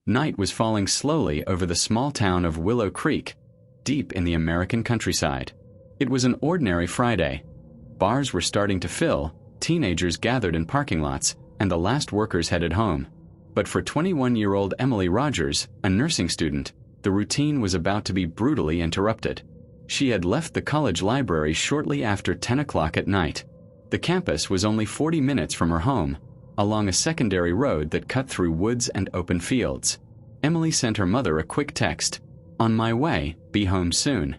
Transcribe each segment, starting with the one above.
Night was falling slowly over the small town of Willow Creek, deep in the American countryside. It was an ordinary Friday. Bars were starting to fill, teenagers gathered in parking lots, and the last workers headed home. But for 21-year-old Emily Rogers, a nursing student, the routine was about to be brutally interrupted. She had left the college library shortly after 10 o'clock at night. The campus was only 40 minutes from her home, along a secondary road that cut through woods and open fields. Emily sent her mother a quick text, "On my way, be home soon."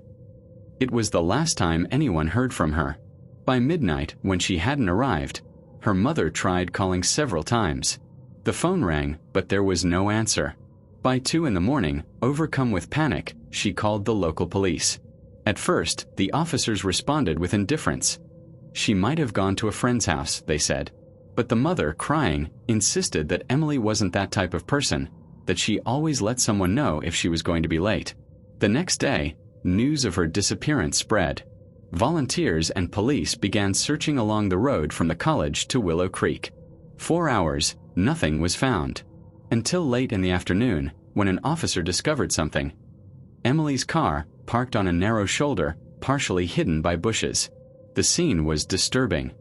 It was the last time anyone heard from her. By midnight, when she hadn't arrived, her mother tried calling several times. The phone rang, but there was no answer. By 2 in the morning, overcome with panic, she called the local police. At first, the officers responded with indifference. She might have gone to a friend's house, they said. But the mother, crying, insisted that Emily wasn't that type of person, that she always let someone know if she was going to be late. The next day, news of her disappearance spread. Volunteers and police began searching along the road from the college to Willow Creek. 4 hours, nothing was found. Until late in the afternoon, when an officer discovered something. Emily's car, parked on a narrow shoulder, partially hidden by bushes. The scene was disturbing.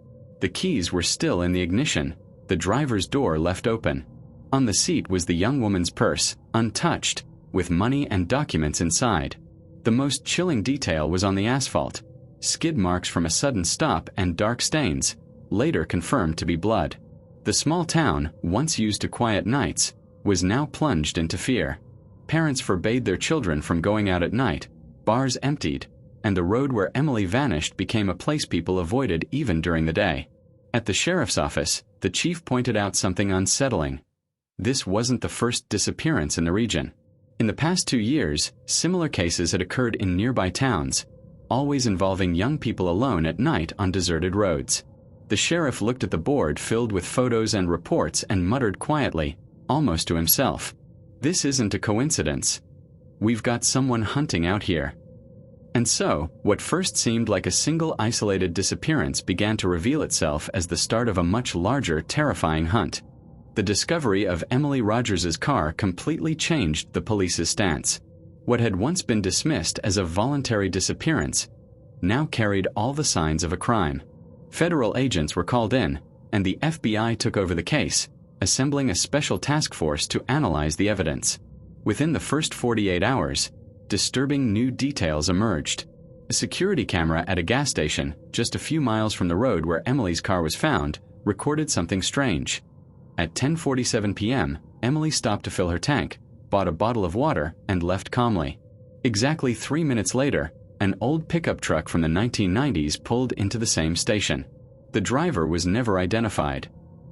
The keys were still in the ignition, the driver's door left open. On the seat was the young woman's purse, untouched, with money and documents inside. The most chilling detail was on the asphalt. Skid marks from a sudden stop and dark stains, later confirmed to be blood. The small town, once used to quiet nights, was now plunged into fear. Parents forbade their children from going out at night, bars emptied, and the road where Emily vanished became a place people avoided even during the day. At the sheriff's office, the chief pointed out something unsettling. This wasn't the first disappearance in the region. In the past 2 years, similar cases had occurred in nearby towns, always involving young people alone at night on deserted roads. The sheriff looked at the board filled with photos and reports and muttered quietly, almost to himself, "This isn't a coincidence. We've got someone hunting out here." And so, what first seemed like a single isolated disappearance began to reveal itself as the start of a much larger, terrifying hunt. The discovery of Emily Rogers' car completely changed the police's stance. What had once been dismissed as a voluntary disappearance now carried all the signs of a crime. Federal agents were called in, and the FBI took over the case, assembling a special task force to analyze the evidence. Within the first 48 hours, disturbing new details emerged. A security camera at a gas station, just a few miles from the road where Emily's car was found, recorded something strange. At 10:47 p.m., Emily stopped to fill her tank, bought a bottle of water, and left calmly. Exactly 3 minutes later, an old pickup truck from the 1990s pulled into the same station. The driver was never identified.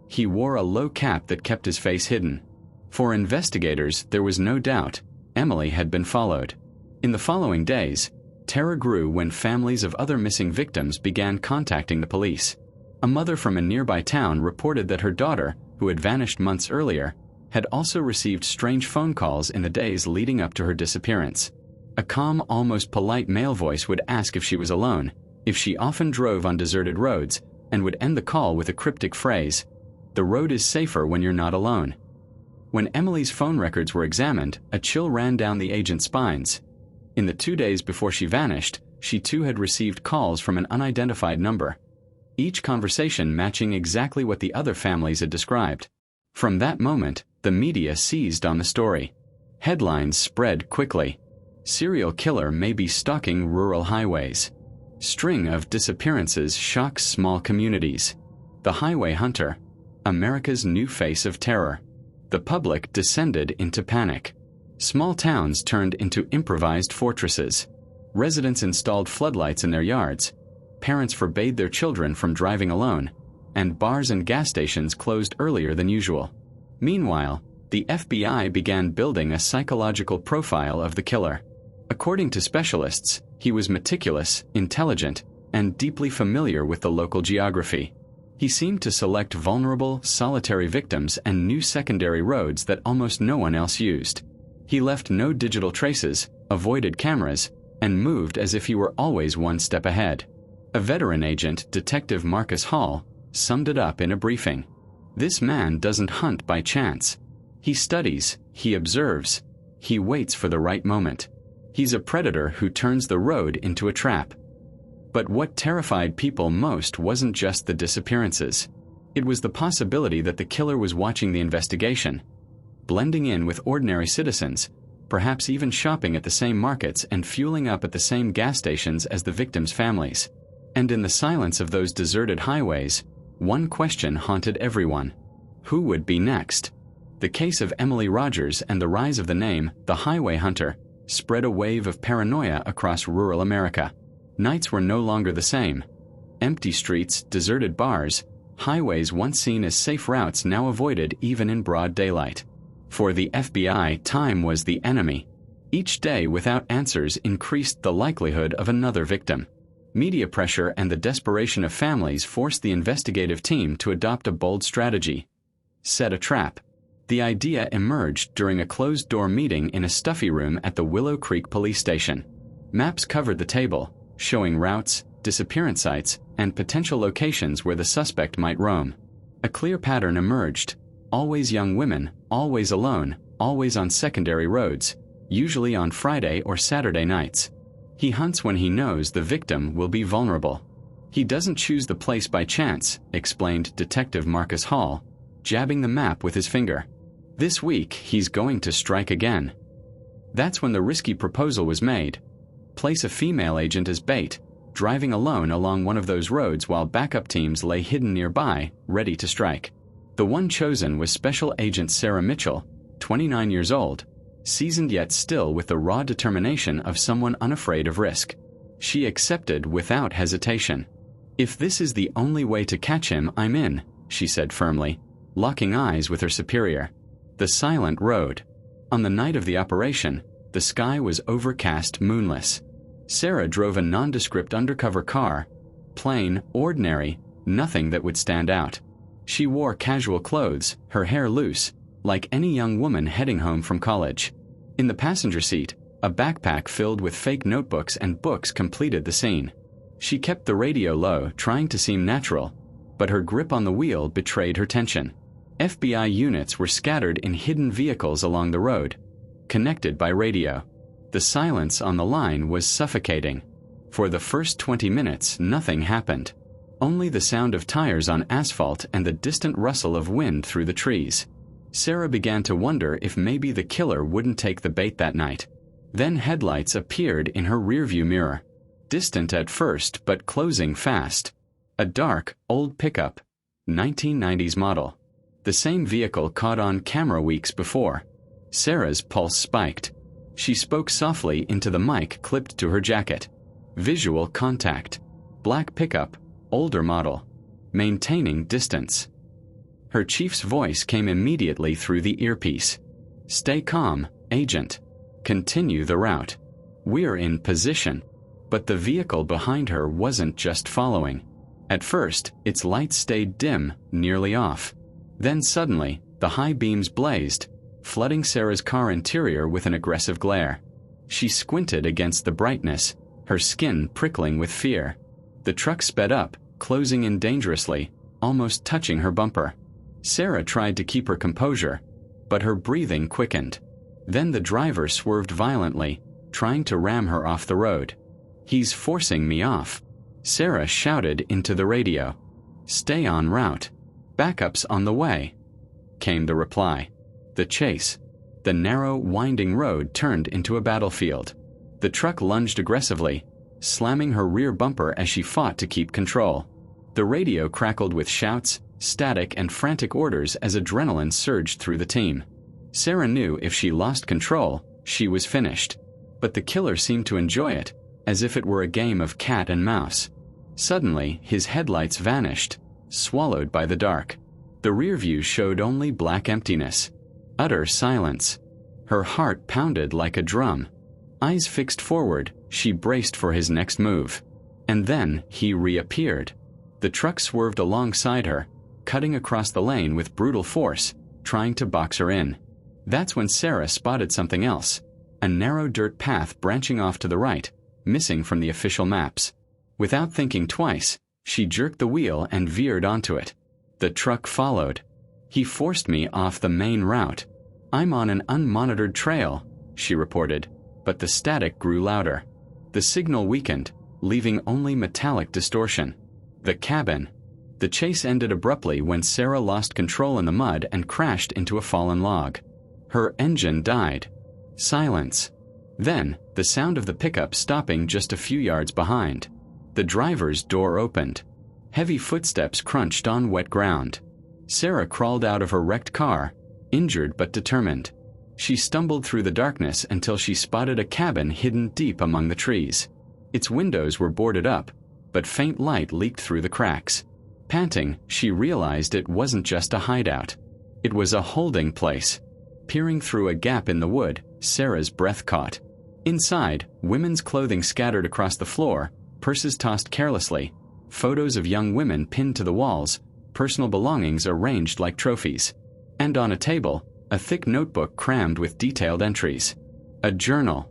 He wore a low cap that kept his face hidden. For investigators, there was no doubt Emily had been followed. In the following days, terror grew when families of other missing victims began contacting the police. A mother from a nearby town reported that her daughter, who had vanished months earlier, had also received strange phone calls in the days leading up to her disappearance. A calm, almost polite male voice would ask if she was alone, if she often drove on deserted roads, and would end the call with a cryptic phrase, "The road is safer when you're not alone." When Emily's phone records were examined, a chill ran down the agent's spines. In the 2 days before she vanished, she too had received calls from an unidentified number, each conversation matching exactly what the other families had described. From that moment, the media seized on the story. Headlines spread quickly. Serial killer may be stalking rural highways. String of disappearances shocks small communities. The highway hunter, America's new face of terror. The public descended into panic. Small towns turned into improvised fortresses. Residents installed floodlights in their yards. Parents forbade their children from driving alone, and bars and gas stations closed earlier than usual. Meanwhile, the FBI began building a psychological profile of the killer. According to specialists, he was meticulous, intelligent, and deeply familiar with the local geography. He seemed to select vulnerable, solitary victims and new secondary roads that almost no one else used. He left no digital traces, avoided cameras, and moved as if he were always one step ahead. A veteran agent, Detective Marcus Hall, summed it up in a briefing. "This man doesn't hunt by chance. He studies, he observes, he waits for the right moment. He's a predator who turns the road into a trap. But what terrified people most wasn't just the disappearances. It was the possibility that the killer was watching the investigation, blending in with ordinary citizens, perhaps even shopping at the same markets and fueling up at the same gas stations as the victims' families. And in the silence of those deserted highways, one question haunted everyone. Who would be next? The case of Emily Rogers and the rise of the name, the Highway Hunter, spread a wave of paranoia across rural America. Nights were no longer the same. Empty streets, deserted bars, highways once seen as safe routes now avoided even in broad daylight. For the FBI, time was the enemy. Each day without answers increased the likelihood of another victim. Media pressure and the desperation of families forced the investigative team to adopt a bold strategy. Set a trap. The idea emerged during a closed-door meeting in a stuffy room at the Willow Creek Police Station. Maps covered the table, showing routes, disappearance sites, and potential locations where the suspect might roam. A clear pattern emerged. Always young women, always alone, always on secondary roads, usually on Friday or Saturday nights. He hunts when he knows the victim will be vulnerable. He doesn't choose the place by chance, explained Detective Marcus Hall, jabbing the map with his finger. This week, he's going to strike again. That's when the risky proposal was made. Place a female agent as bait, driving alone along one of those roads while backup teams lay hidden nearby, ready to strike. The one chosen was Special Agent Sarah Mitchell, 29 years old, seasoned yet still with the raw determination of someone unafraid of risk. She accepted without hesitation. "If this is the only way to catch him, I'm in," she said firmly, locking eyes with her superior. The silent road. On the night of the operation, the sky was overcast, moonless. Sarah drove a nondescript undercover car. Plain, ordinary, nothing that would stand out. She wore casual clothes, her hair loose, like any young woman heading home from college. In the passenger seat, a backpack filled with fake notebooks and books completed the scene. She kept the radio low, trying to seem natural, but her grip on the wheel betrayed her tension. FBI units were scattered in hidden vehicles along the road, connected by radio. The silence on the line was suffocating. For the first 20 minutes, nothing happened. Only the sound of tires on asphalt and the distant rustle of wind through the trees. Sarah began to wonder if maybe the killer wouldn't take the bait that night. Then headlights appeared in her rearview mirror. Distant at first, but closing fast. A dark, old pickup. 1990s model. The same vehicle caught on camera weeks before. Sarah's pulse spiked. She spoke softly into the mic clipped to her jacket. Visual contact. Black pickup. Older model. Maintaining distance. Her chief's voice came immediately through the earpiece. "Stay calm, agent. Continue the route. We're in position." But the vehicle behind her wasn't just following. At first, its lights stayed dim, nearly off. Then suddenly, the high beams blazed, flooding Sarah's car interior with an aggressive glare. She squinted against the brightness, her skin prickling with fear. The truck sped up, closing in dangerously, almost touching her bumper. Sarah tried to keep her composure, but her breathing quickened. Then the driver swerved violently, trying to ram her off the road. "He's forcing me off," Sarah shouted into the radio. "Stay on route. Backup's on the way," came the reply. The chase. The narrow, winding road turned into a battlefield. The truck lunged aggressively, slamming her rear bumper as she fought to keep control. The radio crackled with shouts, static, and frantic orders as adrenaline surged through the team. Sarah knew if she lost control, she was finished. But the killer seemed to enjoy it, as if it were a game of cat and mouse. Suddenly, his headlights vanished, swallowed by the dark. The rear view showed only black emptiness. Utter silence. Her heart pounded like a drum. Eyes fixed forward, she braced for his next move. And then he reappeared. The truck swerved alongside her, cutting across the lane with brutal force, trying to box her in. That's when Sarah spotted something else. A narrow dirt path branching off to the right, missing from the official maps. Without thinking twice, she jerked the wheel and veered onto it. The truck followed. "He forced me off the main route," "I'm on an unmonitored trail," she reported, but the static grew louder. The signal weakened, leaving only metallic distortion. The cabin. The chase ended abruptly when Sarah lost control in the mud and crashed into a fallen log. Her engine died. Silence. Then, the sound of the pickup stopping just a few yards behind. The driver's door opened. Heavy footsteps crunched on wet ground. Sarah crawled out of her wrecked car, injured but determined. She stumbled through the darkness until she spotted a cabin hidden deep among the trees. Its windows were boarded up, but faint light leaked through the cracks. Panting, she realized it wasn't just a hideout. It was a holding place. Peering through a gap in the wood, Sarah's breath caught. Inside, women's clothing scattered across the floor, purses tossed carelessly, photos of young women pinned to the walls, personal belongings arranged like trophies. And on a table, a thick notebook crammed with detailed entries. A journal.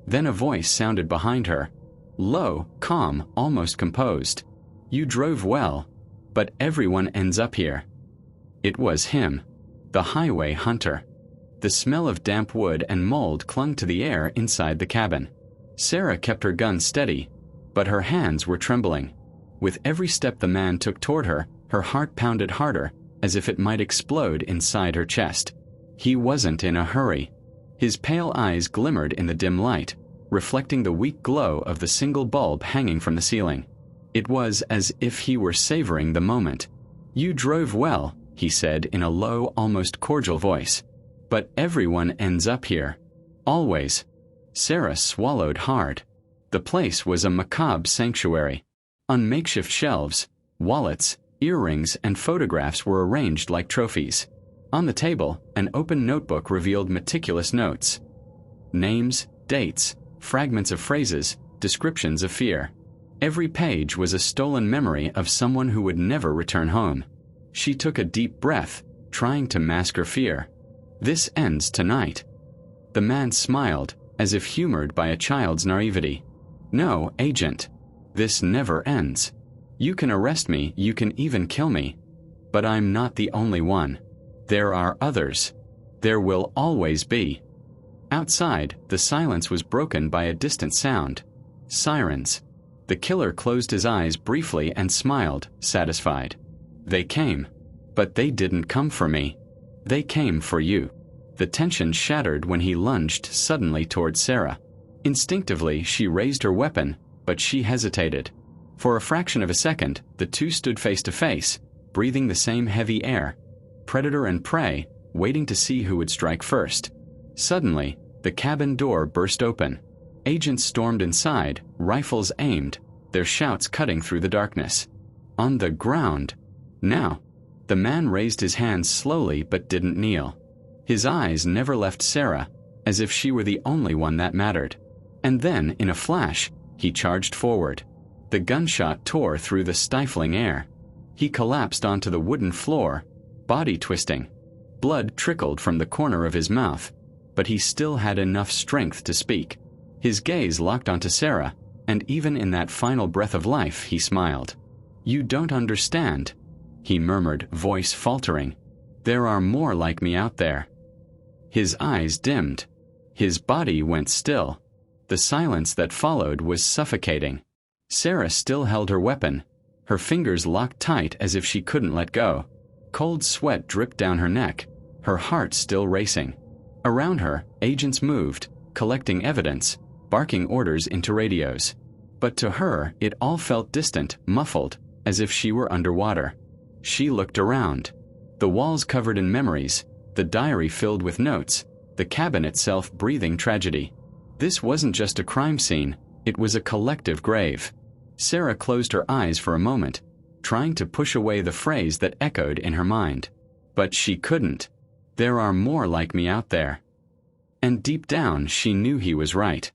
Then a voice sounded behind her. Low, calm, almost composed. "You drove well, but everyone ends up here." It was him, the highway hunter. The smell of damp wood and mold clung to the air inside the cabin. Sarah kept her gun steady, but her hands were trembling. With every step the man took toward her, her heart pounded harder, as if it might explode inside her chest. He wasn't in a hurry. His pale eyes glimmered in the dim light, reflecting the weak glow of the single bulb hanging from the ceiling. It was as if he were savoring the moment. "You drove well," he said in a low, almost cordial voice. "But everyone ends up here. Always." Sarah swallowed hard. The place was a macabre sanctuary. On makeshift shelves, wallets, earrings, and photographs were arranged like trophies. On the table, an open notebook revealed meticulous notes. Names, dates, fragments of phrases, descriptions of fear. Every page was a stolen memory of someone who would never return home. She took a deep breath, trying to mask her fear. "This ends tonight." The man smiled, as if humored by a child's naivety. "No, Agent. This never ends. You can arrest me, you can even kill me. But I'm not the only one. There are others. There will always be." Outside, the silence was broken by a distant sound. Sirens. The killer closed his eyes briefly and smiled, satisfied. "They came. But they didn't come for me. They came for you." The tension shattered when he lunged suddenly toward Sarah. Instinctively, she raised her weapon, but she hesitated. For a fraction of a second, the two stood face to face, breathing the same heavy air. Predator and prey, waiting to see who would strike first. Suddenly, the cabin door burst open. Agents stormed inside, rifles aimed, their shouts cutting through the darkness. On the ground. Now. The man raised his hands slowly but didn't kneel. His eyes never left Sarah, as if she were the only one that mattered. And then, in a flash, he charged forward. The gunshot tore through the stifling air. He collapsed onto the wooden floor, body twisting. Blood trickled from the corner of his mouth, but he still had enough strength to speak. His gaze locked onto Sarah, and even in that final breath of life, he smiled. "You don't understand," he murmured, voice faltering. "There are more like me out there." His eyes dimmed. His body went still. The silence that followed was suffocating. Sarah still held her weapon, her fingers locked tight as if she couldn't let go. Cold sweat dripped down her neck, her heart still racing. Around her, agents moved, collecting evidence, barking orders into radios. But to her, it all felt distant, muffled, as if she were underwater. She looked around. The walls covered in memories, the diary filled with notes, the cabin itself breathing tragedy. This wasn't just a crime scene, it was a collective grave. Sarah closed her eyes for a moment, trying to push away the phrase that echoed in her mind. But she couldn't. There are more like me out there. And deep down, she knew he was right.